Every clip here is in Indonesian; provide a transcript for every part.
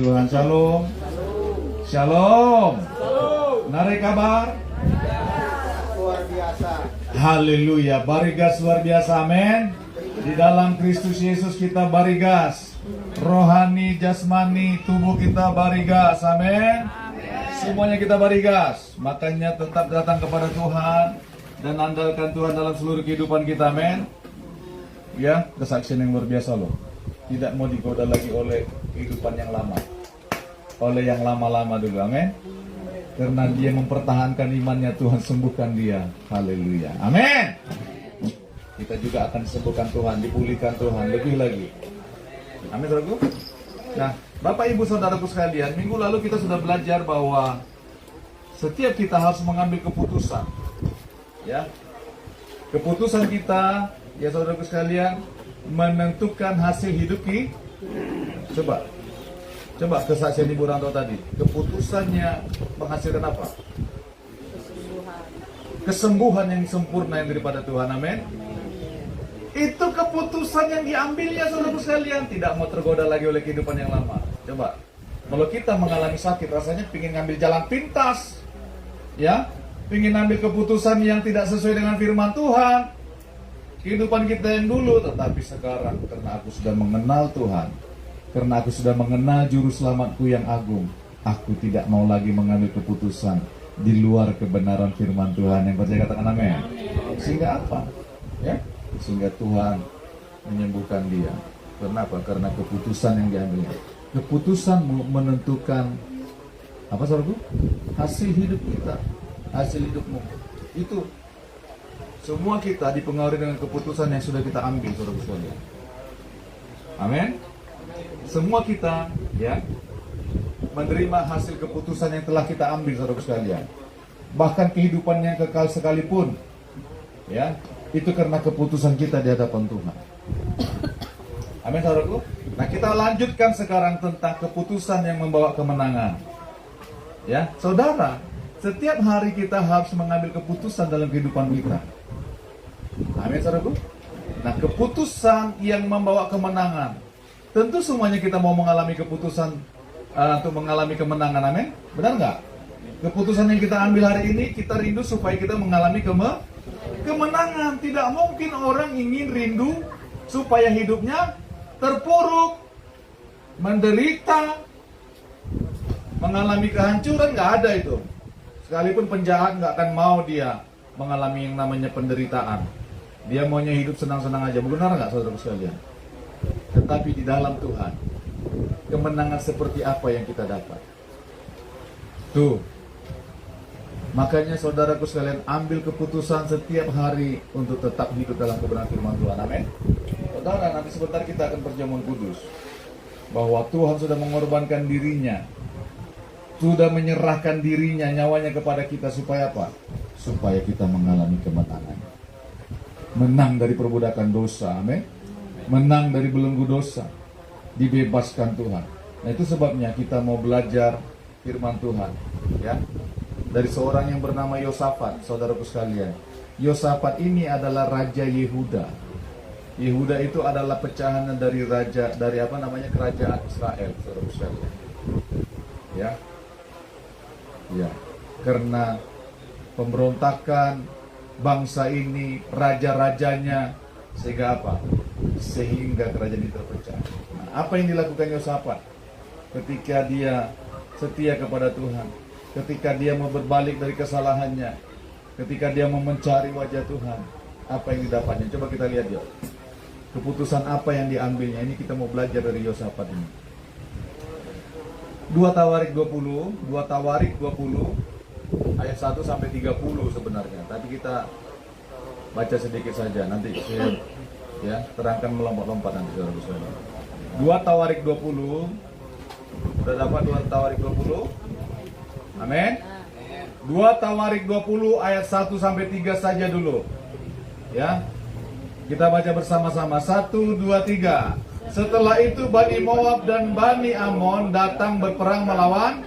Tuhan. Shalom. Shalom. Nare kabar? Luar biasa. Haleluya. Barigas luar biasa. Amin. Di dalam Kristus Yesus kita barigas. Rohani, jasmani, tubuh kita barigas. Amin. Semuanya kita barigas. Makanya tetap datang kepada Tuhan dan andalkan Tuhan dalam seluruh kehidupan kita. Amin. Ya, kesaksian yang luar biasa loh. Tidak mau digoda lagi oleh kehidupan yang lama, oleh yang lama-lama dulu. Amin. Karena dia mempertahankan imannya, Tuhan sembuhkan dia. Haleluya. Amin. Kita juga akan disembuhkan Tuhan, dipulihkan Tuhan lebih lagi. Amin, saudaraku. Nah, Bapak Ibu Saudaraku sekalian, minggu lalu kita sudah belajar bahwa setiap kita harus mengambil keputusan. Ya. Keputusan kita, ya saudaraku sekalian, menentukan hasil hidup kita. Coba kesaksian Ibu Ranto tadi. Keputusannya menghasilkan apa? Kesembuhan yang sempurna yang daripada Tuhan. Amin. Itu keputusan yang diambilnya saudaraku sekalian. Tidak mau tergoda lagi oleh kehidupan yang lama. Coba, kalau kita mengalami sakit, rasanya pingin ngambil jalan pintas, ya, pingin ambil keputusan yang tidak sesuai dengan firman Tuhan. Kehidupan kita yang dulu, tetapi sekarang karena aku sudah mengenal Tuhan, karena aku sudah mengenal juru selamatku yang agung, aku tidak mau lagi mengambil keputusan di luar kebenaran firman Tuhan. Yang percaya katakan amin. Sehingga apa? Ya, sehingga Tuhan menyembuhkan dia. Kenapa? Karena keputusan yang diambilnya. Keputusan menentukan apa, saudaraku? Hasil hidup kita, hasil hidupmu. Itu semua kita dipengaruhi dengan keputusan yang sudah kita ambil, saudaraku sekalian. Amin. Semua kita, ya, menerima hasil keputusan yang telah kita ambil, saudaraku sekalian. Bahkan kehidupan yang kekal sekalipun, ya, itu karena keputusan kita di hadapan Tuhan. Amin, saudaraku. Nah, kita lanjutkan sekarang tentang keputusan yang membawa kemenangan. Ya, saudara, setiap hari kita harus mengambil keputusan dalam kehidupan kita. Amin, saudaraku. Nah, keputusan yang membawa kemenangan. Tentu semuanya kita mau mengalami keputusan untuk mengalami kemenangan. Amin. Benar nggak? Keputusan yang kita ambil hari ini, kita rindu supaya kita mengalami kemenangan. Tidak mungkin orang ingin rindu supaya hidupnya terpuruk, menderita, mengalami kehancuran. Nggak ada itu. Sekalipun penjahat nggak akan mau dia mengalami yang namanya penderitaan. Dia maunya hidup senang-senang aja. Benar nggak, saudara sekalian? Tetapi di dalam Tuhan, kemenangan seperti apa yang kita dapat? Tuh. Makanya saudaraku sekalian, ambil keputusan setiap hari untuk tetap hidup dalam kebenaran firman Tuhan. Amin. Saudara, nanti sebentar kita akan perjamuan kudus. Bahwa Tuhan sudah mengorbankan dirinya, sudah menyerahkan dirinya, nyawanya kepada kita supaya apa? Supaya kita mengalami kemenangan. Menang dari perbudakan dosa, amin. Menang dari belenggu dosa, dibebaskan Tuhan. Nah, itu sebabnya kita mau belajar firman Tuhan, ya, dari seorang yang bernama Yosafat, saudaraku sekalian. Yosafat ini adalah Raja Yehuda. Yehuda itu adalah pecahan dari raja, dari apa namanya, kerajaan Israel, saudaraku sekalian. Ya, ya, karena pemberontakan bangsa ini, raja-rajanya, sehingga apa? Sehingga kerajaan ini terpecah. Nah, apa yang dilakukan Yosafat ketika dia setia kepada Tuhan, ketika dia mau berbalik dari kesalahannya, ketika dia mau mencari wajah Tuhan, apa yang didapatnya? Coba kita lihat yuk. Keputusan apa yang diambilnya? Ini kita mau belajar dari Yosafat ini. 2 Tawarik 20 ayat 1 sampai 30 sebenarnya. Tapi kita baca sedikit saja, nanti saya, ya, terangkan melompat-lompat nanti, saudara-saudara. 2 Tawarik 20. Sudah dapat 2 Tawarik 20? Amin. 2 Tawarik 20 ayat 1 sampai 3 saja dulu. Ya. Kita baca bersama-sama. 1, 2, 3. Setelah itu Bani Moab dan Bani Amon datang berperang melawan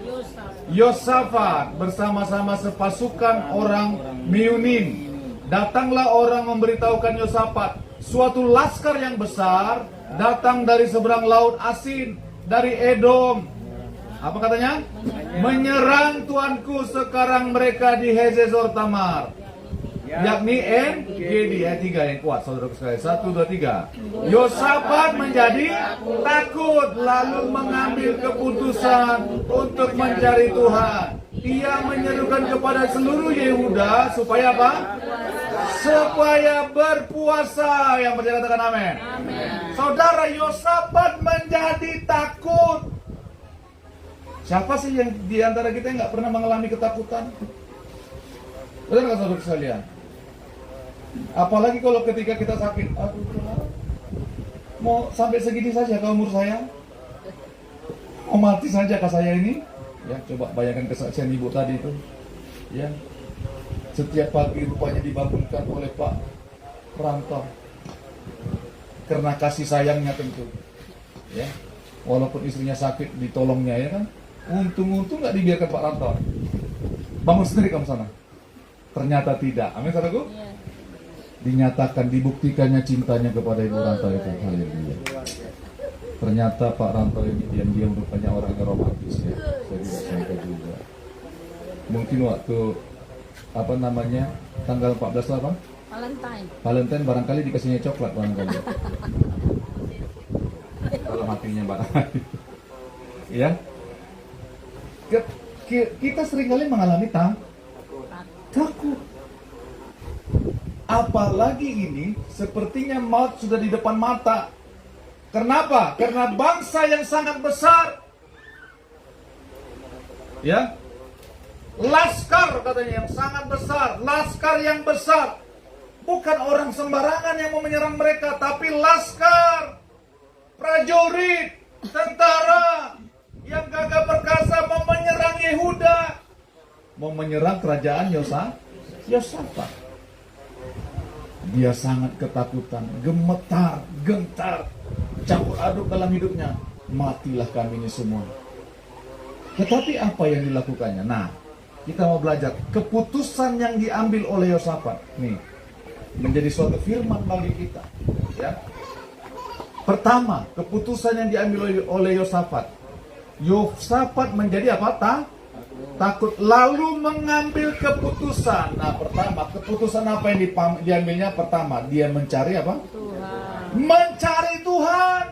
Yosafat bersama-sama sepasukan orang Meunim. Datanglah orang memberitahukan Yosafat, suatu laskar yang besar datang dari seberang laut Asin, dari Edom. Apa katanya? Menyerang tuanku sekarang mereka di Hazezor Tamar. Yakni NGD ayat 3 yang kuat, saudara sekalian. 1, 2, 3. Yosafat menjadi takut lalu mengambil keputusan untuk mencari Tuhan. Ia menyerukan kepada seluruh Yehuda supaya apa? Supaya berpuasa. Yang percaya katakan amin. Saudara, Yosafat menjadi takut. Siapa sih yang di antara kita yang nggak pernah mengalami ketakutan? Benar nggak saudara sekalian? Apalagi kalau ketika kita sakit, aduh, mau sampai segini saja ke umur saya, mau mati saja kah saya ini? Ya, coba bayangkan kesaksian ibu tadi itu. Ya, setiap pagi rupanya dibangunkan oleh Pak Ranto karena kasih sayangnya tentu. Ya, walaupun istrinya sakit, ditolongnya ya kan. Untung-untung nggak dibiarkan Pak Ranto. Bangun sendiri kamu sana. Ternyata tidak. Amin, saudaraku. Dinyatakan, dibuktikannya cintanya kepada Ibu Ranto itu. Haleluya. Ternyata Pak Ranto ini diam-diam rupanya orang yang romantis ya. Saya tidak sangka juga. Mungkin waktu tanggal 14 apa? Valentine barangkali dikasihnya coklat barangkali. Kalau hatinya barangkali. Ya. Kita seringkali mengalami takut. Apalagi ini sepertinya maut sudah di depan mata. Kenapa? Karena bangsa yang sangat besar. Ya. Laskar katanya yang sangat besar. Laskar yang besar. Bukan orang sembarangan yang mau menyerang mereka, tapi laskar, prajurit, tentara yang gagah perkasa mau menyerang Yehuda. Mau menyerang kerajaan Yosafat. Dia sangat ketakutan, gemetar, gentar, campur aduk dalam hidupnya. Matilah kami ini semua. Tetapi apa yang dilakukannya? Nah, kita mau belajar keputusan yang diambil oleh Yosafat. Nih, menjadi suatu firman bagi kita. Ya. Pertama, keputusan yang diambil oleh Yosafat. Yosafat menjadi apa? Takut, lalu mengambil keputusan. Nah, pertama, keputusan apa yang diambilnya? Pertama, dia mencari apa? Tuhan. Mencari Tuhan.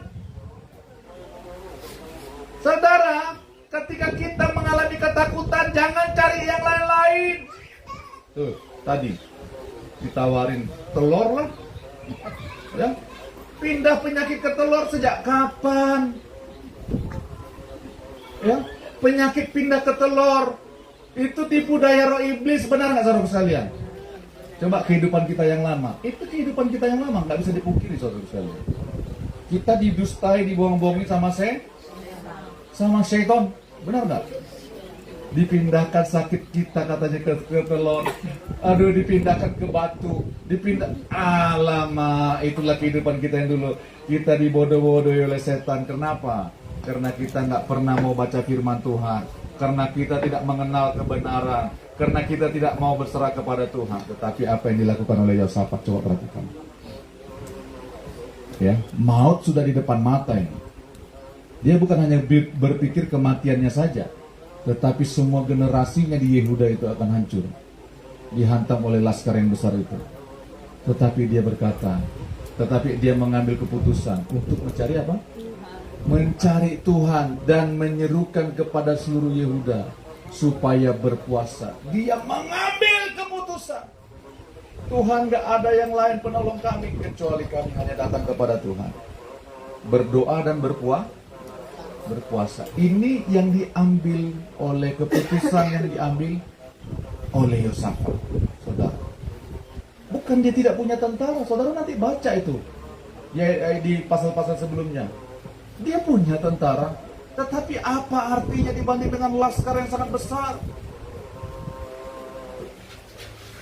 Saudara, ketika kita mengalami ketakutan, jangan cari yang lain-lain. Tuh, tadi ditawarin telur lah. Ya. Pindah penyakit ke telur sejak kapan? Ya. Penyakit pindah ke telur. Itu tipu daya roh iblis. Benar nggak saudara sekalian? Coba kehidupan kita yang lama. Itu kehidupan kita yang lama, nggak bisa dipungkiri saudara sekalian. Kita didustai, dibohong-bohongi sama setan. Benar nggak? Dipindahkan sakit kita katanya ke telur. Aduh, dipindahkan ke batu. Alamak, itulah kehidupan kita yang dulu. Kita dibodoh-bodohi oleh setan. Kenapa? Karena kita nggak pernah mau baca firman Tuhan. Karena kita tidak mengenal kebenaran. Karena kita tidak mau berserah kepada Tuhan. Tetapi apa yang dilakukan oleh Yosafat, coba perhatikan. Ya, maut sudah di depan mata ini. Dia bukan hanya berpikir kematiannya saja, tetapi semua generasinya di Yehuda itu akan hancur. Dihantam oleh laskar yang besar itu. Tetapi dia mengambil keputusan untuk mencari apa? Mencari Tuhan dan menyerukan kepada seluruh Yehuda supaya berpuasa. Dia mengambil keputusan. Tuhan, gak ada yang lain penolong kami kecuali kami hanya datang kepada Tuhan. Berdoa dan berpuasa. Ini yang diambil oleh keputusan yang diambil oleh Yosafat, saudara. Bukan dia tidak punya tentara, saudara nanti baca itu ya di pasal-pasal sebelumnya. Dia punya tentara, tetapi apa artinya dibanding dengan laskar yang sangat besar?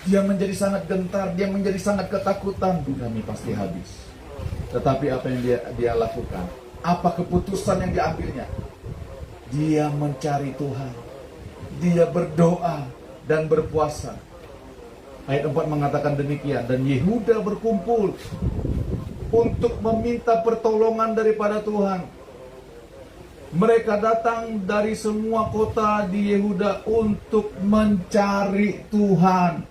Dia menjadi sangat gentar, dia menjadi sangat ketakutan. Kami pasti habis. Tetapi apa yang dia lakukan? Apa keputusan yang diambilnya? Dia mencari Tuhan. Dia berdoa dan berpuasa. Ayat 4 mengatakan demikian. Dan Yehuda berkumpul untuk meminta pertolongan daripada Tuhan. Mereka datang dari semua kota di Yehuda untuk mencari Tuhan.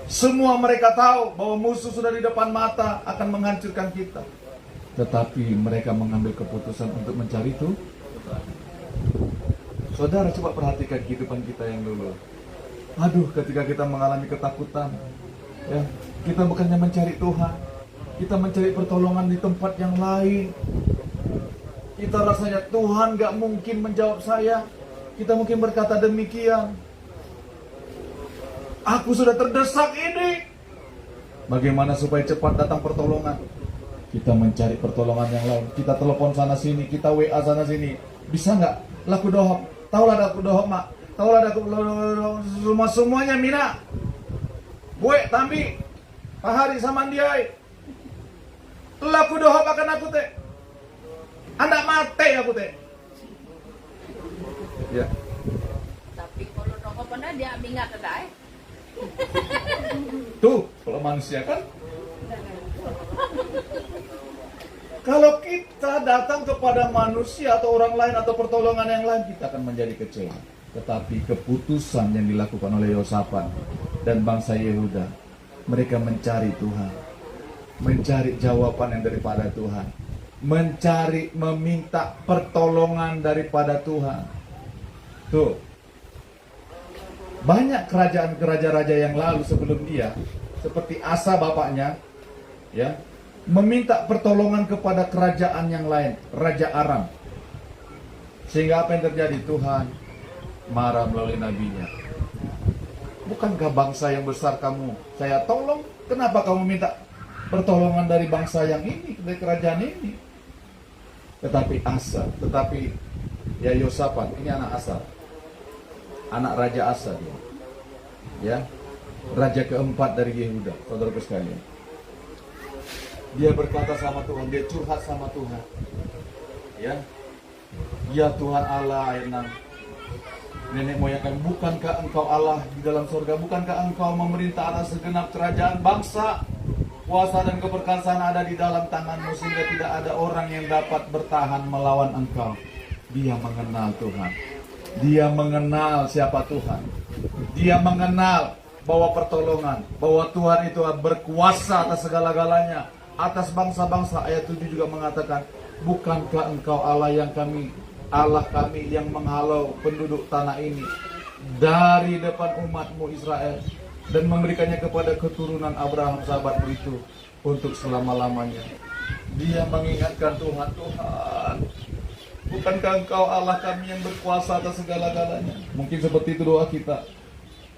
Semua mereka tahu bahwa musuh sudah di depan mata akan menghancurkan kita. Tetapi mereka mengambil keputusan untuk mencari Tuhan. Saudara, coba perhatikan kehidupan kita yang dulu. Aduh, ketika kita mengalami ketakutan, ya, kita bukannya mencari Tuhan, kita mencari pertolongan di tempat yang lain. Kita rasanya Tuhan gak mungkin menjawab saya. Kita mungkin berkata demikian. Aku sudah terdesak ini. Bagaimana supaya cepat datang pertolongan? Kita mencari pertolongan yang lain. Kita telepon sana sini, kita WA sana sini. Bisa nggak? Laku dohop. Taulah laku dohop, mak. Taulah laku dohop. Semuanya mina. Gue, Tambi, Pak Hari, Samandiai. Laku dohop akan aku teh. Anda mati aku teh. Ya. Tapi kalau dohop anda dia mingat ada. Tuh, kalau manusia kan. Kalau kita datang kepada manusia atau orang lain atau pertolongan yang lain, kita akan menjadi kecewa. Tetapi keputusan yang dilakukan oleh Yosafat dan bangsa Yehuda, mereka mencari Tuhan, mencari jawaban yang daripada Tuhan, meminta pertolongan daripada Tuhan. Tuh, banyak raja-raja yang lalu sebelum dia, seperti Asa bapaknya, ya, meminta pertolongan kepada kerajaan yang lain, Raja Aram. Sehingga apa yang terjadi? Tuhan marah melalui nabinya. Bukankah bangsa yang besar kamu saya tolong? Kenapa kamu minta pertolongan dari bangsa yang ini, dari kerajaan ini? Tetapi ya Yosafat, ini anak Asa, anak Raja Asa dia, ya, raja keempat dari Yehuda, saudaraku sekalian. Dia berkata sama Tuhan, dia curhat sama Tuhan, ya Tuhan Allah, ayat 6, nenek moyang kami, bukankah engkau Allah di dalam surga? Bukankah engkau memerintah atas segenap kerajaan bangsa? Kuasa dan keperkasaan ada di dalam tanganmu, sehingga tidak ada orang yang dapat bertahan melawan engkau. Dia mengenal Tuhan. Dia mengenal siapa Tuhan. Dia mengenal bahwa pertolongan, bahwa Tuhan itu berkuasa atas segala-galanya, atas bangsa-bangsa. Ayat 7 juga mengatakan, bukankah engkau Allah kami yang menghalau penduduk tanah ini dari depan umatmu Israel, dan memberikannya kepada keturunan Abraham sahabatmu itu untuk selama-lamanya. Dia mengingatkan Tuhan, bukankah engkau Allah kami yang berkuasa atas segala-galanya? Mungkin seperti itu doa kita.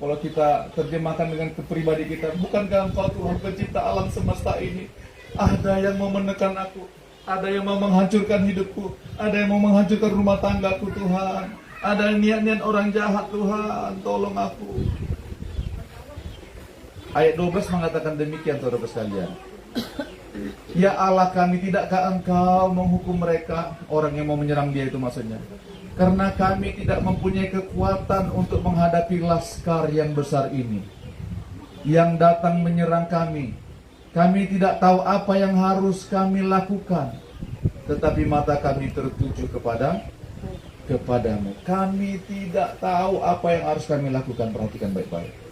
Kalau kita terjemahkan dengan kepribadi kita, bukankah engkau Tuhan pencipta alam semesta ini? Ada yang mau menekan aku, ada yang mau menghancurkan hidupku, ada yang mau menghancurkan rumah tanggaku Tuhan, ada niat-niat orang jahat Tuhan, tolong aku. Ayat 12 mengatakan demikian, saudara sekalian. Ya Allah kami, tidakkah engkau menghukum mereka? Orang yang mau menyerang dia itu maksudnya. Karena kami tidak mempunyai kekuatan untuk menghadapi laskar yang besar ini, yang datang menyerang kami. Kami tidak tahu apa yang harus kami lakukan, tetapi mata kami tertuju kepadamu. Kami tidak tahu apa yang harus kami lakukan. Perhatikan baik-baik.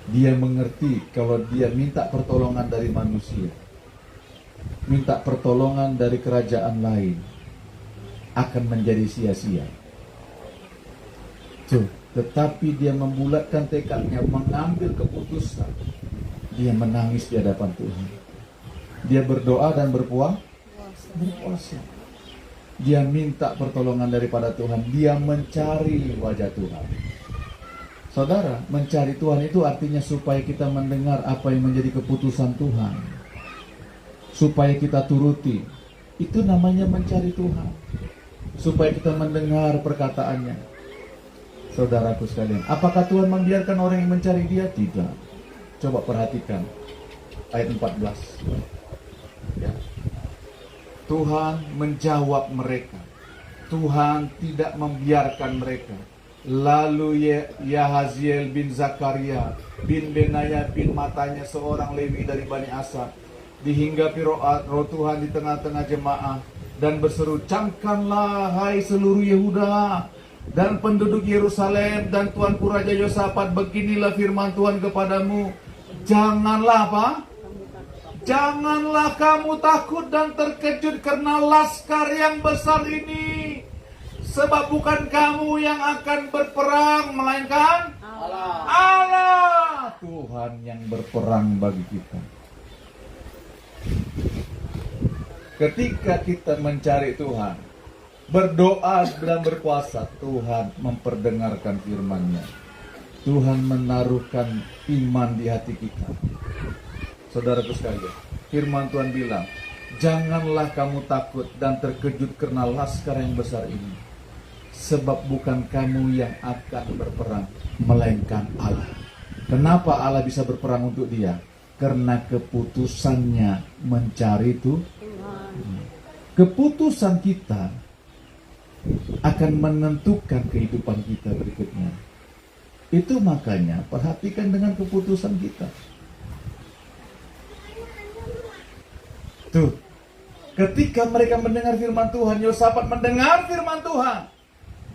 Dia mengerti kalau dia minta pertolongan dari manusia, minta pertolongan dari kerajaan lain, akan menjadi sia-sia. Tetapi dia membulatkan tekadnya, mengambil keputusan. Dia menangis di hadapan Tuhan. Dia berdoa dan berpuasa. Dia minta pertolongan daripada Tuhan. Dia mencari wajah Tuhan. Saudara, mencari Tuhan itu artinya supaya kita mendengar apa yang menjadi keputusan Tuhan, supaya kita turuti. Itu namanya mencari Tuhan, supaya kita mendengar perkataannya. Saudaraku sekalian, apakah Tuhan membiarkan orang yang mencari Dia? Tidak. Coba perhatikan ayat 14. Ya. Tuhan menjawab mereka. Tuhan tidak membiarkan mereka. Lalu Yahaziel bin Zakaria bin Benaya bin Matanya, seorang Lewi dari Bani Asaf, dihinggapi roh Tuhan di tengah-tengah jemaah dan berseru, camkanlah hai seluruh Yehuda dan penduduk Yerusalem dan tuanku Raja Yosafat, beginilah firman Tuhan kepadamu, janganlah apa? Janganlah kamu takut dan terkejut karena laskar yang besar ini, sebab bukan kamu yang akan berperang, melainkan Allah Tuhan yang berperang bagi kita. Ketika kita mencari Tuhan, berdoa dan berpuasa, Tuhan memperdengarkan firman-Nya. Tuhan menaruhkan iman di hati kita. Saudaraku sekalian, firman Tuhan bilang, janganlah kamu takut dan terkejut karena laskar yang besar ini, sebab bukan kamu yang akan berperang, melainkan Allah. Kenapa Allah bisa berperang untuk dia? Karena keputusannya mencari Tuhan. Keputusan kita akan menentukan kehidupan kita berikutnya. Itu makanya perhatikan dengan keputusan kita. Tuh, ketika mereka mendengar firman Tuhan, Yosafat mendengar firman Tuhan.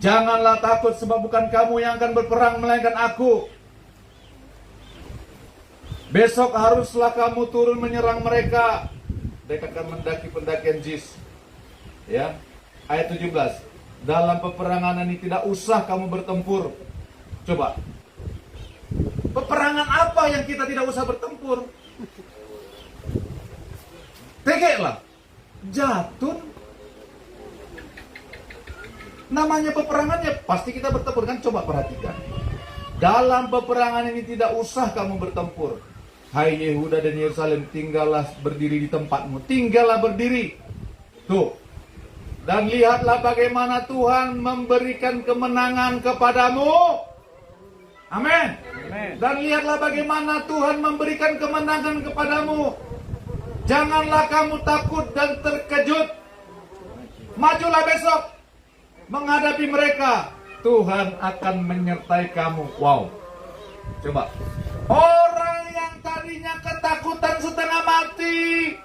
Janganlah takut sebab bukan kamu yang akan berperang, melainkan aku. Besok haruslah kamu turun menyerang mereka. Mereka akan mendaki pendakian Jis. Ya, ayat 17. Dalam peperangan ini tidak usah kamu bertempur. Coba, peperangan apa yang kita tidak usah bertempur? Tegeklah, jatun. Namanya peperangan ya pasti kita bertempur kan? Coba perhatikan. Dalam peperangan ini tidak usah kamu bertempur. Hai Yehuda dan Yerusalem, tinggallah berdiri di tempatmu. Tinggallah berdiri. Tuh. Dan lihatlah bagaimana Tuhan memberikan kemenangan kepadamu. Amin. Dan lihatlah bagaimana Tuhan memberikan kemenangan kepadamu. Janganlah kamu takut dan terkejut. Majulah besok menghadapi mereka. Tuhan akan menyertai kamu. Wow. Coba. Orang yang tadinya ketakutan setengah mati,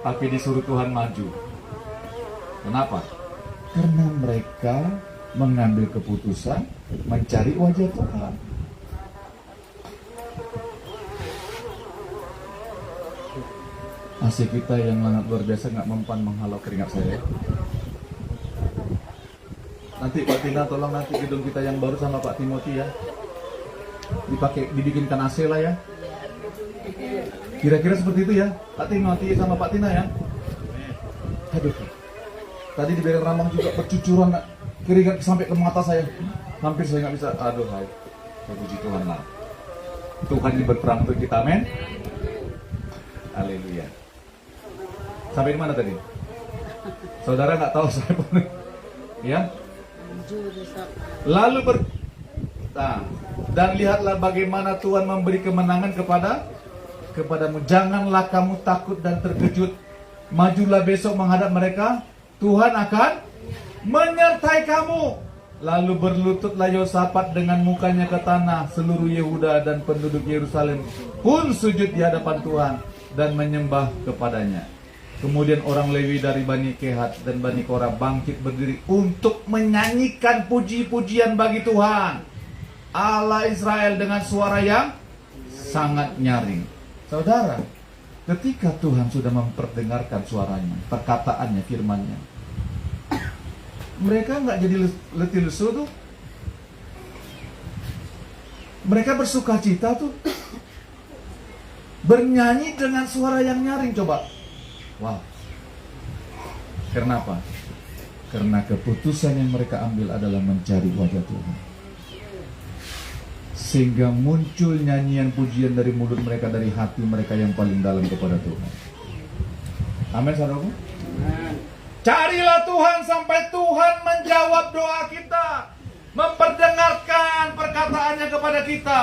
tapi disuruh Tuhan maju. Kenapa? Karena mereka mengambil keputusan mencari wajah Tuhan. AC kita yang sangat luar biasa nggak mempan menghalau keringat saya. Nanti Pak Tina tolong nanti gedung kita yang baru sama Pak Timothy ya, dibikinkan AC lah ya. Kira-kira seperti itu ya, Pak Timothy sama Pak Tina ya. Aduh. Tadi di Beren Rambang juga bercucuran keringat sampai ke mata saya. Hampir saya nggak bisa. Aduh, hai. Puji Tuhan lah. Tuhan ini berperang untuk kita, amin. Haleluya. Sampai di mana tadi? Saudara nggak tahu saya pun. Ya. Lalu dan lihatlah bagaimana Tuhan memberi kemenangan kepadamu. Janganlah kamu takut dan terkejut. Majulah besok menghadap mereka. Tuhan akan menyertai kamu. Lalu berlututlah Yosafat dengan mukanya ke tanah. Seluruh Yehuda dan penduduk Yerusalem pun sujud di hadapan Tuhan dan menyembah kepadanya. Kemudian orang Lewi dari Bani Kehat dan Bani Korah bangkit berdiri untuk menyanyikan puji-pujian bagi Tuhan Allah Israel dengan suara yang sangat nyaring. Saudara, ketika Tuhan sudah memperdengarkan suaranya, perkataannya, firman-Nya, mereka nggak jadi letih lesu tuh. Mereka bersuka cita tuh, bernyanyi dengan suara yang nyaring. Coba, wow. Kenapa? Karena keputusan yang mereka ambil adalah mencari wajah Tuhan. Sehingga muncul nyanyian pujian dari mulut mereka, dari hati mereka yang paling dalam kepada Tuhan. Amin, saudaraku. Carilah Tuhan sampai Tuhan menjawab doa kita, memperdengarkan perkataannya kepada kita.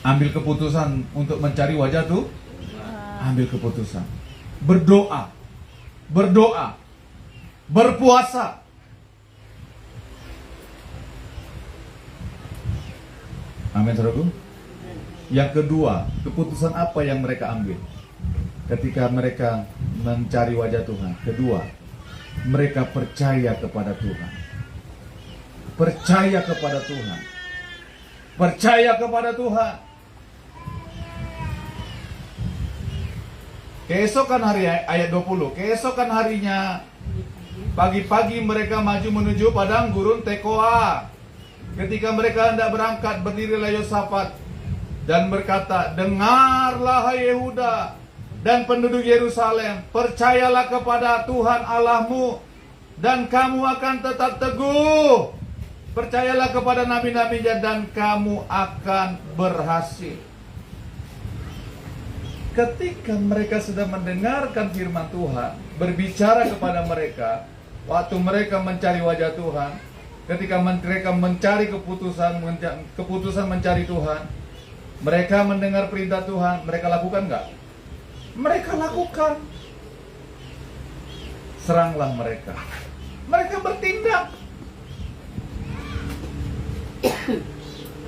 Ambil keputusan untuk mencari wajah tuh. Ambil keputusan. Berdoa. Berpuasa. Amin, saudaraku. Yang kedua, keputusan apa yang mereka ambil ketika mereka mencari wajah Tuhan? Kedua, mereka percaya kepada Tuhan. Percaya kepada Tuhan. Percaya kepada Tuhan. Keesokan hari, ayat 20, keesokan harinya pagi-pagi mereka maju menuju padang gurun Tekoa. Ketika mereka hendak berangkat, berdirilah Yosafat dan berkata, dengarlah hai Yehuda dan penduduk Yerusalem, percayalah kepada Tuhan Allahmu dan kamu akan tetap teguh. Percayalah kepada nabi-nabinya dan kamu akan berhasil. Ketika mereka sudah mendengarkan firman Tuhan berbicara kepada mereka, waktu mereka mencari wajah Tuhan, ketika mereka mencari keputusan mencari Tuhan, mereka mendengar perintah Tuhan, mereka lakukan nggak? Mereka lakukan. Seranglah mereka. Mereka bertindak.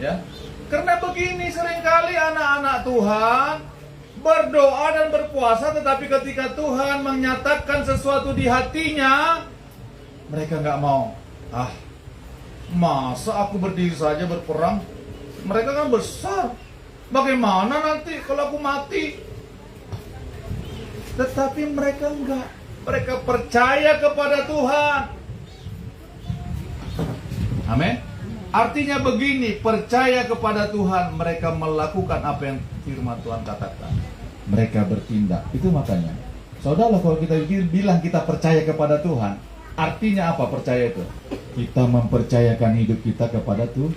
Ya, karena begini seringkali anak-anak Tuhan berdoa dan berpuasa, tetapi ketika Tuhan menyatakan sesuatu di hatinya, mereka nggak mau. Masa aku berdiri saja berperang? Mereka kan besar. Bagaimana nanti kalau aku mati? Tetapi mereka enggak. Mereka percaya kepada Tuhan. Amin. Artinya begini, percaya kepada Tuhan, mereka melakukan apa yang firman Tuhan katakan. Mereka bertindak. Itu makanya, saudara, kalau kita bilang kita percaya kepada Tuhan, artinya apa percaya itu? Kita mempercayakan hidup kita kepada Tuhan.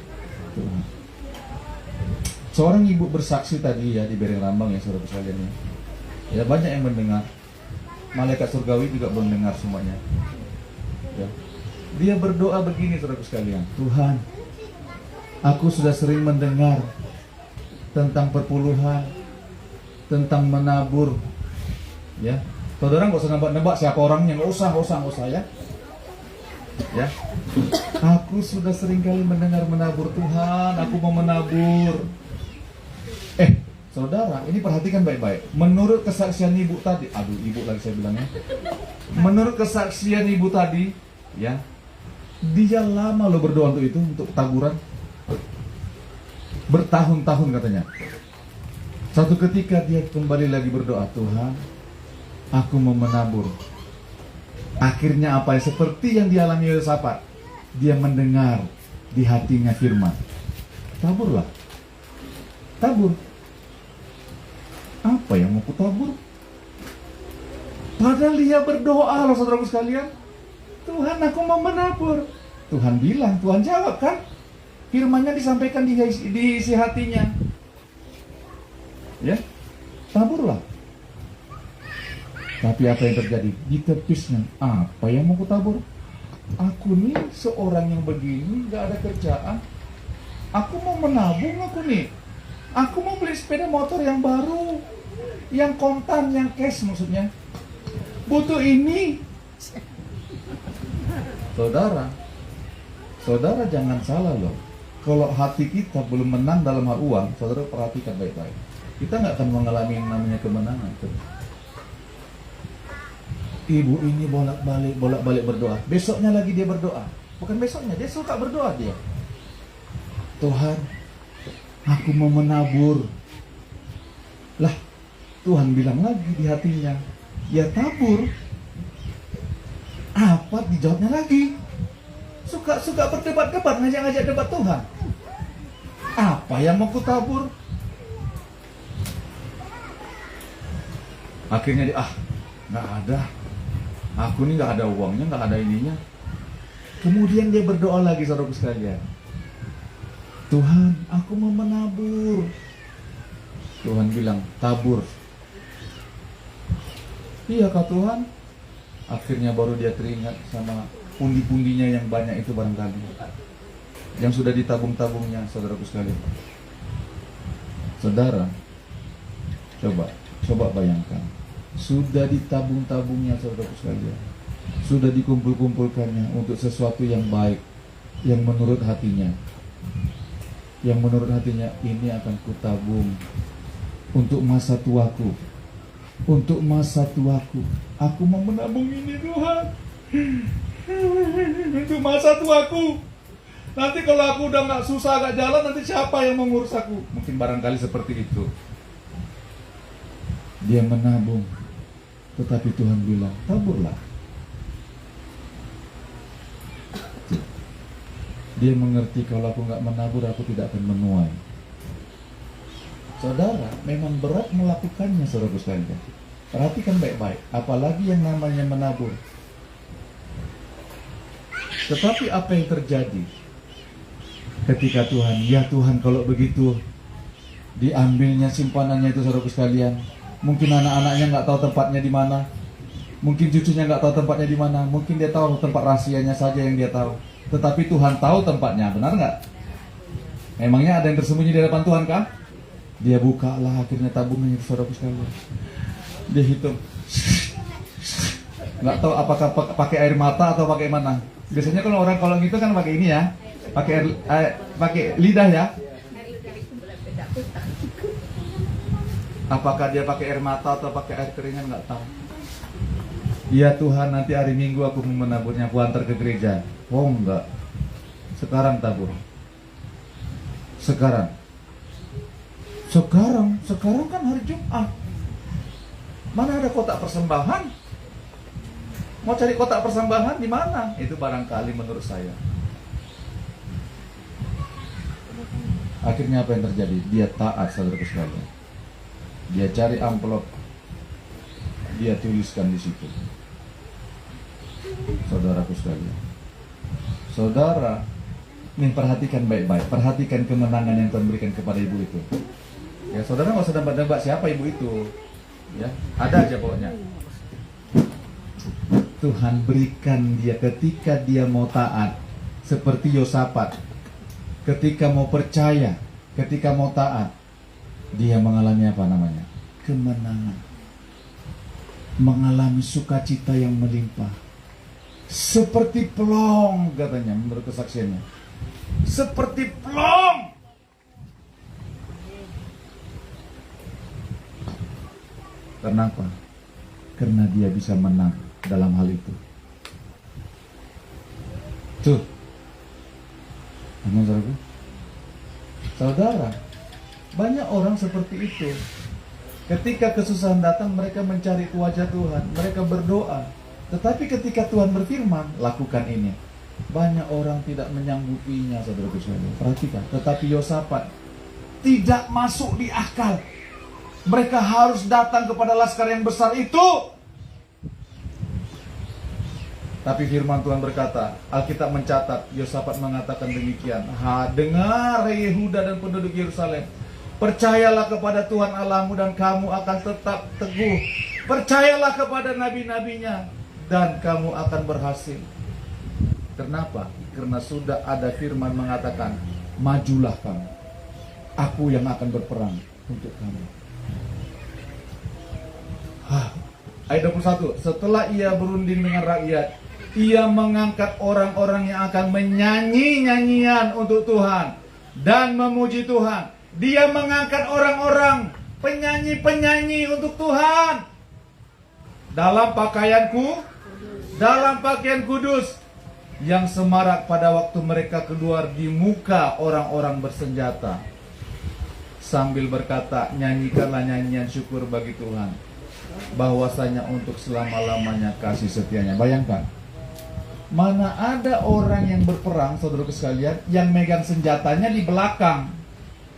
Seorang ibu bersaksi tadi ya di Bereng Rambang ya, saudara sekalian ya. Ya, banyak yang mendengar. Malaikat surgawi juga mendengar semuanya. Ya. Dia berdoa begini, saudara sekalian. Tuhan, aku sudah sering mendengar tentang perpuluhan, tentang menabur. Ya. Saudara nggak usah nebak-nebak siapa orangnya, nggak usah ya. Ya. Aku sudah sering kali mendengar menabur, Tuhan, aku mau menabur. Saudara, ini perhatikan baik-baik. Menurut kesaksian ibu tadi, ibu lagi saya bilangnya. Menurut kesaksian ibu tadi, ya, dia lama loh berdoa untuk itu, untuk taburan. Bertahun-tahun katanya. Satu ketika dia kembali lagi berdoa, Tuhan, aku mau menabur. Akhirnya apa? Seperti yang dialami Yosafat, dia mendengar di hatinya firman. Taburlah. Tabur. Apa yang mau kutabur? Padahal dia berdoa loh, saudaraku sekalian. Tuhan, aku mau menabur. Tuhan bilang, Tuhan jawab kan? Firman-Nya disampaikan di isi hatinya. Ya, taburlah. Tapi apa yang terjadi? Ditepisnya. Apa yang mau kutabur? Aku nih seorang yang begini, gak ada kerjaan. Aku mau menabung aku nih. Aku mau beli sepeda motor yang baru, yang kontan, yang cash maksudnya. Butuh ini. Saudara jangan salah loh. Kalau hati kita belum menang dalam hal uang, saudara perhatikan baik-baik. Kita nggak akan mengalami yang namanya kemenangan. Ibu ini bolak-balik berdoa. Besoknya lagi dia berdoa. Bukan besoknya, dia suka berdoa dia. Tuhan, aku mau menabur. Lah, Tuhan bilang lagi di hatinya, ya tabur. Apa dijawabnya lagi? Suka berdebat-debat, ngajak-ngajak debat Tuhan. Apa yang mau kutabur? Akhirnya dia, nggak ada. Aku ini nggak ada uangnya, nggak ada ininya. Kemudian dia berdoa lagi, saudaraku sekalian. Tuhan, aku mau menabur. Tuhan bilang, tabur. Iya kak Tuhan. Akhirnya baru dia teringat sama pundi-pundinya yang banyak itu barangkali, yang sudah ditabung-tabungnya, saudaraku sekalian. Saudara, coba bayangkan, sudah ditabung-tabungnya, saudaraku sekalian, sudah dikumpul-kumpulkannya untuk sesuatu yang baik, yang menurut hatinya. yang menurut hatinya ini akan kutabung untuk masa tuaku. Untuk masa tuaku, aku mau menabung ini Tuhan. Untuk masa tuaku. Nanti kalau aku udah gak susah, gak jalan, nanti siapa yang mengurus aku? Mungkin barangkali seperti itu. Dia menabung, tetapi Tuhan bilang, taburlah. Dia mengerti kalau aku gak menabur, aku tidak akan menuai. Saudara, memang berat melakukannya, saudara sekalian. Perhatikan baik-baik, apalagi yang namanya menabur. Tetapi apa yang terjadi ketika Tuhan, ya Tuhan kalau begitu diambilnya simpanannya itu, saudara sekalian. Mungkin anak-anaknya nggak tahu tempatnya di mana, mungkin cucunya nggak tahu tempatnya di mana, mungkin dia tahu tempat rahasianya saja yang dia tahu. Tetapi Tuhan tahu tempatnya, benar nggak? Memangnya ada yang tersembunyi di hadapan Tuhan kah? Dia bukalah akhirnya tabungannya, saudara sekalian. Dia hitung, nggak tahu apakah pakai air mata atau pakai mana. Biasanya kalau orang kalau gitu kan pakai ini ya, pakai lidah ya. Apakah dia pakai air mata atau pakai air keringan, nggak tahu. Ya Tuhan, nanti hari Minggu aku mau menaburnya, aku antar ke gereja. Oh enggak, sekarang tabur. Sekarang kan hari Jumat. Mana ada kotak persembahan? Mau cari kotak persembahan di mana? Itu barangkali menurut saya. Akhirnya apa yang terjadi? Dia taat, saudara sekalian. Dia cari amplop, dia tuliskan di situ. Saudaraku sekalian. Saudara, ini perhatikan baik-baik. Perhatikan kemenangan yang Tuhan berikan kepada ibu itu. Ya, saudara nggak usah nebak-nebak siapa ibu itu. Ya, ada aja pokoknya. Tuhan berikan dia ketika dia mau taat, seperti Yosafat. Ketika mau percaya, ketika mau taat, dia mengalami apa namanya? Kemenangan. Mengalami sukacita yang melimpah. Seperti plong, katanya menurut kesaksiannya. Seperti plong. Kenapa? Karena dia bisa menang dalam hal itu. Tuh. Amin, saudara. Saudara, banyak orang seperti itu. Ketika kesusahan datang, mereka mencari wajah Tuhan, mereka berdoa. Tetapi ketika Tuhan berfirman, lakukan ini, banyak orang tidak menyanggupinya, saudara sekalian. Perhatikan. Tetapi Yosafat tidak masuk di akal. Mereka harus datang kepada laskar yang besar itu. Tapi firman Tuhan berkata, Alkitab mencatat, Yosafat mengatakan demikian. Dengar hai Yehuda dan penduduk Yerusalem, percayalah kepada Tuhan Allahmu dan kamu akan tetap teguh. Percayalah kepada nabi-nabinya dan kamu akan berhasil. Kenapa? Karena sudah ada firman mengatakan, majulah kamu, aku yang akan berperang untuk kamu. Ayat 21, setelah ia berunding dengan rakyat, ia mengangkat orang-orang yang akan menyanyi nyanyian untuk Tuhan dan memuji Tuhan. Dia mengangkat orang-orang penyanyi-penyanyi untuk Tuhan dalam pakaian kudus yang semarak pada waktu mereka keluar di muka orang-orang bersenjata, sambil berkata, nyanyikanlah nyanyian syukur bagi Tuhan, bahwasanya untuk selama-lamanya kasih setianya. Bayangkan, mana ada orang yang berperang, saudara sekalian, yang megang senjatanya di belakang,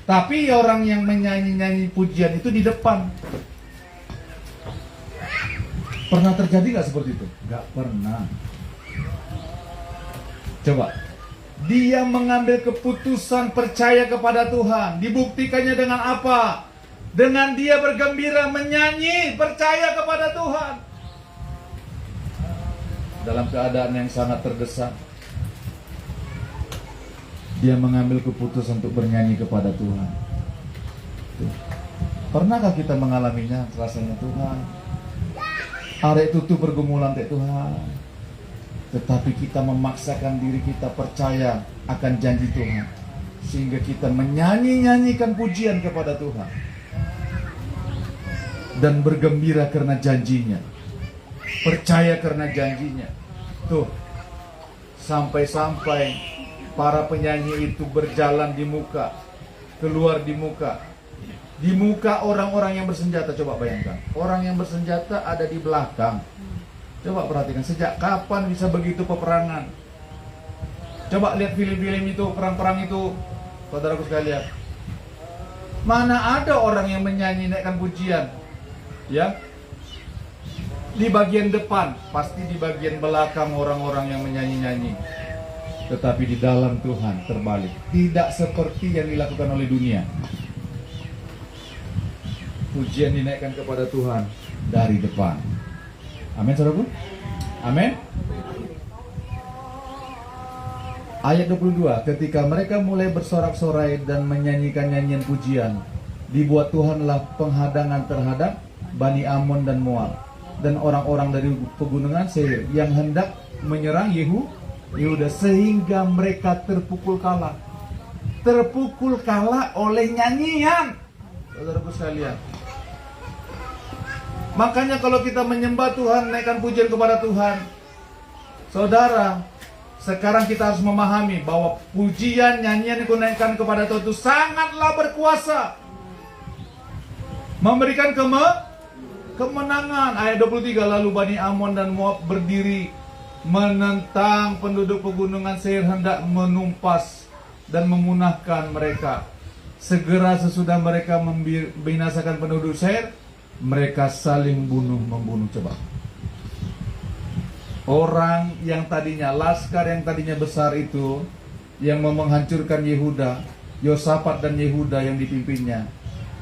tapi orang yang menyanyi-nyanyi pujian itu di depan. Pernah terjadi gak seperti itu? Gak pernah. Coba, dia mengambil keputusan percaya kepada Tuhan. Dibuktikannya dengan apa? Dengan dia bergembira, menyanyi, percaya kepada Tuhan. Dalam keadaan yang sangat terdesak, dia mengambil keputusan untuk bernyanyi kepada Tuhan. Pernahkah kita mengalaminya? Rasanya Tuhan, arek tutu pergumulan teh Tuhan, tetapi kita memaksakan diri kita percaya akan janji Tuhan. sehingga kita menyanyi-nyanyikan pujian kepada Tuhan dan bergembira karena janjinya, percaya karena janjinya. Tuh, sampai-sampai para penyanyi itu berjalan di muka, keluar di muka orang-orang yang bersenjata. Coba bayangkan, orang yang bersenjata ada di belakang. Coba perhatikan, sejak kapan bisa begitu peperangan? Coba lihat film-film itu, perang-perang itu, saudaraku sekalian. Mana ada orang yang menyanyi naikkan pujian, ya? Di bagian depan, pasti di bagian belakang orang-orang yang menyanyi-nyanyi. Tetapi di dalam Tuhan terbalik, tidak seperti yang dilakukan oleh dunia. Pujian dinaikkan kepada Tuhan dari depan. Amin, saudaraku? Amin. Ayat 22, ketika mereka mulai bersorak-sorai dan menyanyikan nyanyian pujian, dibuat Tuhanlah penghadangan terhadap Bani Amon dan Moab dan orang-orang dari pegunungan Seir yang hendak menyerang Yehuda, sehingga mereka terpukul kalah oleh nyanyian. Saudaraku sekalian, makanya kalau kita menyembah Tuhan, naikkan pujian kepada Tuhan, saudara, sekarang kita harus memahami bahwa pujian, nyanyian yang naikkan kepada Tuhan itu sangatlah berkuasa, memberikan kemenangan. Ayat 23, lalu Bani Amon dan Moab berdiri menentang penduduk pegunungan Seir, hendak menumpas dan memunahkan mereka. Segera sesudah mereka membinasakan penduduk Seir, mereka saling membunuh. Coba, orang yang tadinya, laskar yang tadinya besar itu, yang mau menghancurkan Yehuda, Yosafat dan Yehuda yang dipimpinnya,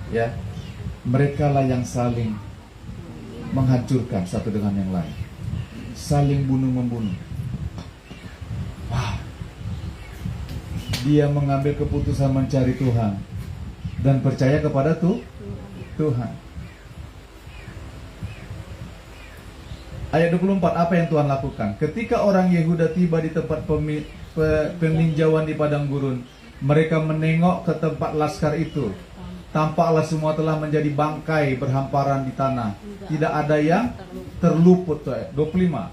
ya, mereka lah yang saling menghancurkan satu dengan yang lain, saling bunuh-membunuh. Wow. Dia mengambil keputusan mencari Tuhan dan percaya kepada Tuhan. Ayat 24, apa yang Tuhan lakukan? Ketika orang Yehuda tiba di tempat peninjauan di padang gurun, mereka menengok ke tempat laskar itu. Tampaklah semua telah menjadi bangkai berhamparan di tanah, tidak ada yang terluput. 25,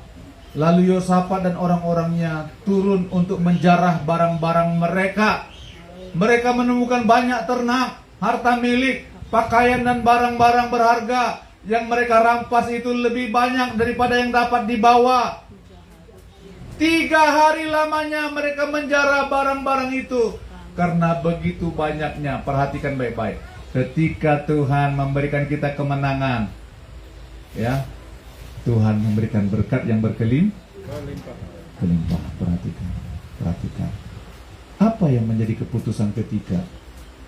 lalu Yosafat dan orang-orangnya turun untuk menjarah barang-barang mereka. Mereka menemukan banyak ternak, harta milik, pakaian dan barang-barang berharga. Yang mereka rampas itu lebih banyak daripada yang dapat dibawa. 3 hari lamanya mereka menjarah barang-barang itu, karena begitu banyaknya. Perhatikan baik-baik, ketika Tuhan memberikan kita kemenangan, ya, Tuhan memberikan berkat yang berkelimpahan. Perhatikan. Apa yang menjadi keputusan ketika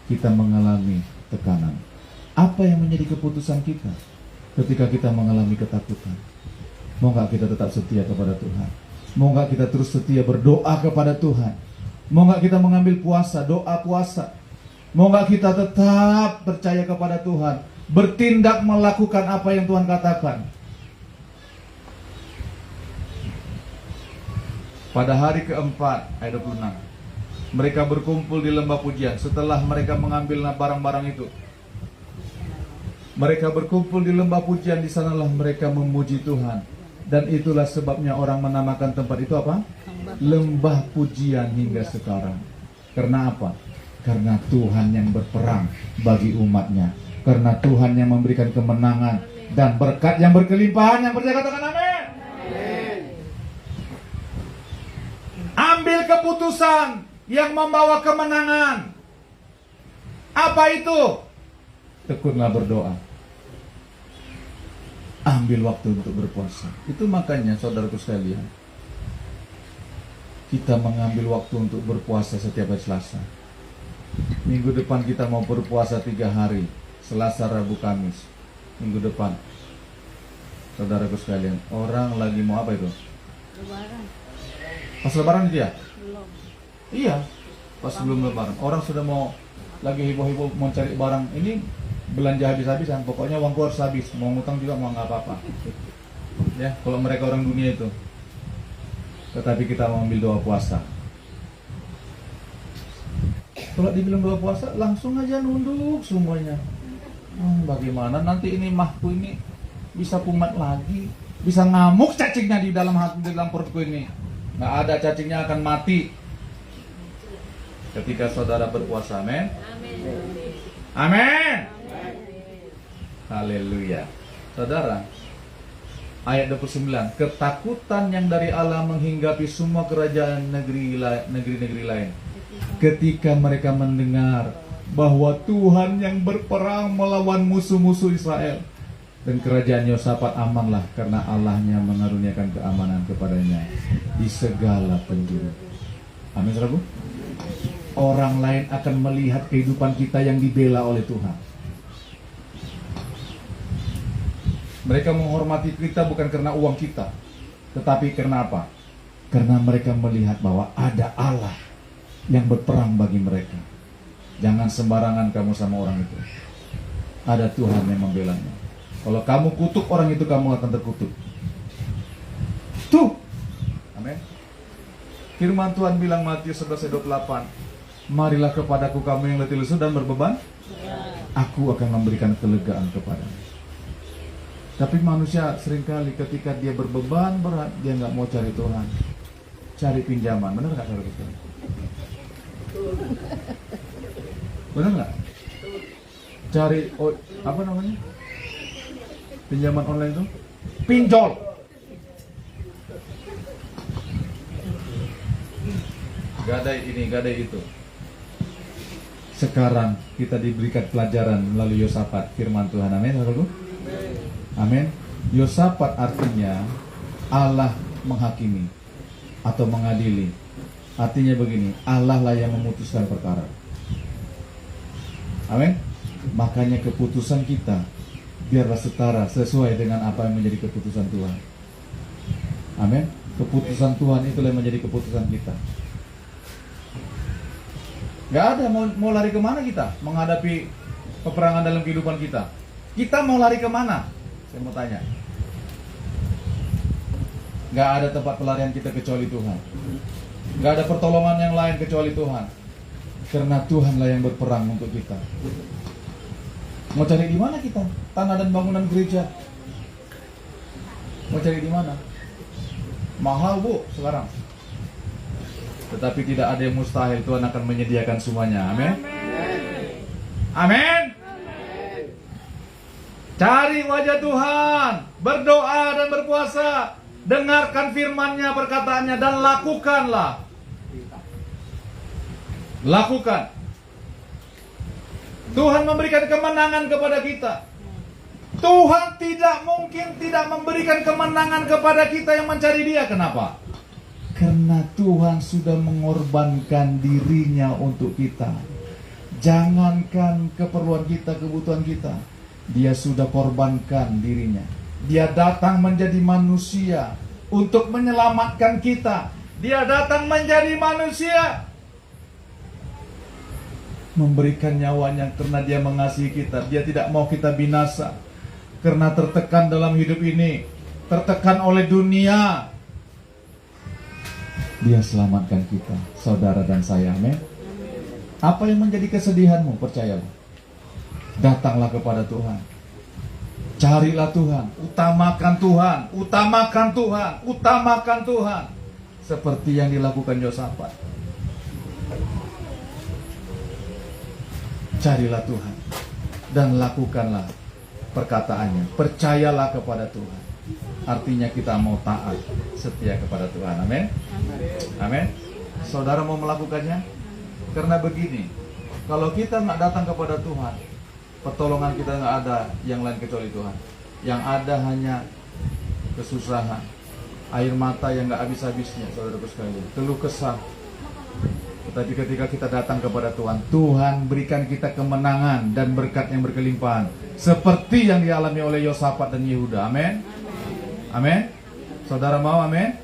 kita mengalami tekanan? Apa yang menjadi keputusan kita ketika kita mengalami ketakutan? Mau gak kita tetap setia kepada Tuhan? Mau gak kita terus setia berdoa kepada Tuhan? Mau gak kita mengambil puasa, doa puasa? Mau gak kita tetap percaya kepada Tuhan, bertindak melakukan apa yang Tuhan katakan? Pada hari keempat, ayat 26, mereka berkumpul di lembah pujian. Setelah mereka mengambil barang-barang itu, mereka berkumpul di lembah pujian. Di sanalah mereka memuji Tuhan. Dan itulah sebabnya orang menamakan tempat itu apa? Lembah pujian hingga sekarang. Karena apa? Karena Tuhan yang berperang bagi umatnya. Karena Tuhan yang memberikan kemenangan dan berkat yang berkelimpahan. Yang percaya katakan amin. Ambil keputusan yang membawa kemenangan. Apa itu? Tekunlah berdoa. Ambil waktu untuk berpuasa. Itu makanya saudaraku sekalian, kita mengambil waktu untuk berpuasa setiap hari Selasa. Minggu depan kita mau berpuasa 3 hari, Selasa, Rabu, Kamis. Minggu depan, saudaraku sekalian, orang lagi mau apa itu? Lebaran. Pas Lebaran itu ya? Belum. Iya, pas sebelum Lebaran. Orang sudah mau lagi heboh-heboh mau cari barang. Ini belanja habis-habisan, pokoknya uangku harus habis. Mau ngutang juga mau nggak apa-apa. Ya, kalau mereka orang dunia itu. Tetapi kita mau ambil doa puasa. Kalau dibilang doa puasa, langsung aja nunduk semuanya. Bagaimana nanti ini mahku ini bisa kumat lagi, bisa ngamuk cacingnya di dalam hati, di dalam perutku ini. Nggak ada, cacingnya akan mati ketika saudara berpuasa. Amin. Amin. Haleluya. Saudara, ayat 29, ketakutan yang dari Allah menghinggapi semua kerajaan negeri-negeri lain ketika mereka mendengar bahwa Tuhan yang berperang melawan musuh-musuh Israel, dan kerajaan Yosafat amanlah karena Allahnya mengaruniakan keamanan kepadanya di segala penjuru. Amin, saudaraku. Orang lain akan melihat kehidupan kita yang dibela oleh Tuhan. Mereka menghormati kita bukan karena uang kita, tetapi karena apa? Karena mereka melihat bahwa ada Allah yang berperang bagi mereka. Jangan sembarangan kamu sama orang itu. Ada Tuhan yang membelanya. Kalau kamu kutuk orang itu, kamu akan terkutuk. Tuh. Amin. Firman Tuhan bilang Matius 11:28, marilah kepadaku kamu yang letih lesu dan berbeban, aku akan memberikan kelegaan kepadamu. Tapi manusia seringkali ketika dia berbeban berat, dia nggak mau cari Tuhan, cari pinjaman. Benar nggak saudara kita? Benar nggak? Cari apa namanya? Pinjaman online itu? Pinjol. Gadai ini, gadai itu. Sekarang kita diberikan pelajaran melalui Yosafat, firman Tuhan. Amin, saudaraku. Amin. Yosafat artinya Allah menghakimi atau mengadili. Artinya begini, Allah lah yang memutuskan perkara. Amin. Makanya keputusan kita biarlah setara, sesuai dengan apa yang menjadi keputusan Tuhan. Amin. Keputusan Tuhan itulah yang menjadi keputusan kita. Gak ada mau lari kemana kita menghadapi peperangan dalam kehidupan kita. Kita mau lari kemana? Saya mau tanya. Gak ada tempat pelarian kita kecuali Tuhan. Gak ada pertolongan yang lain kecuali Tuhan. Karena Tuhanlah yang berperang untuk kita. Mau cari di mana kita? Tanah dan bangunan gereja. Mau cari di mana? Mahal, Bu, sekarang. Tetapi tidak ada yang mustahil. Tuhan akan menyediakan semuanya. Amin. Amin. Cari wajah Tuhan, berdoa dan berpuasa, dengarkan firman-Nya, perkataannya, dan lakukanlah. Lakukan. Tuhan memberikan kemenangan kepada kita. Tuhan tidak mungkin tidak memberikan kemenangan kepada kita yang mencari Dia. Kenapa? Karena Tuhan sudah mengorbankan dirinya untuk kita. Jangankan keperluan kita, kebutuhan kita, Dia sudah korbankan dirinya. Dia datang menjadi manusia untuk menyelamatkan kita. Dia datang menjadi manusia, memberikan nyawanya karena Dia mengasihi kita. Dia tidak mau kita binasa. Karena tertekan dalam hidup ini, tertekan oleh dunia, Dia selamatkan kita, saudara dan saya. Amin. Apa yang menjadi kesedihanmu? Percayalah, datanglah kepada Tuhan. Carilah Tuhan, utamakan Tuhan, utamakan Tuhan, utamakan Tuhan. Seperti yang dilakukan Yosafat. Carilah Tuhan dan lakukanlah perkataannya. Percayalah kepada Tuhan. Artinya kita mau taat, setia kepada Tuhan. Amin. Amin. Saudara mau melakukannya? Karena begini, kalau kita nggak datang kepada Tuhan, pertolongan kita nggak ada yang lain kecuali Tuhan. Yang ada hanya kesusahan, air mata yang nggak habis-habisnya, saudaraku sekalian, keluh kesah. Tetapi ketika kita datang kepada Tuhan, Tuhan berikan kita kemenangan dan berkat yang berkelimpahan, seperti yang dialami oleh Yosafat dan Yehuda. Amin. Amin. Saudara mau? Amin.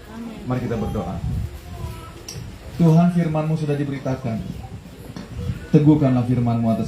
Mari kita berdoa. Tuhan, firman-Mu sudah diberitakan. Teguhkanlah firman-Mu atas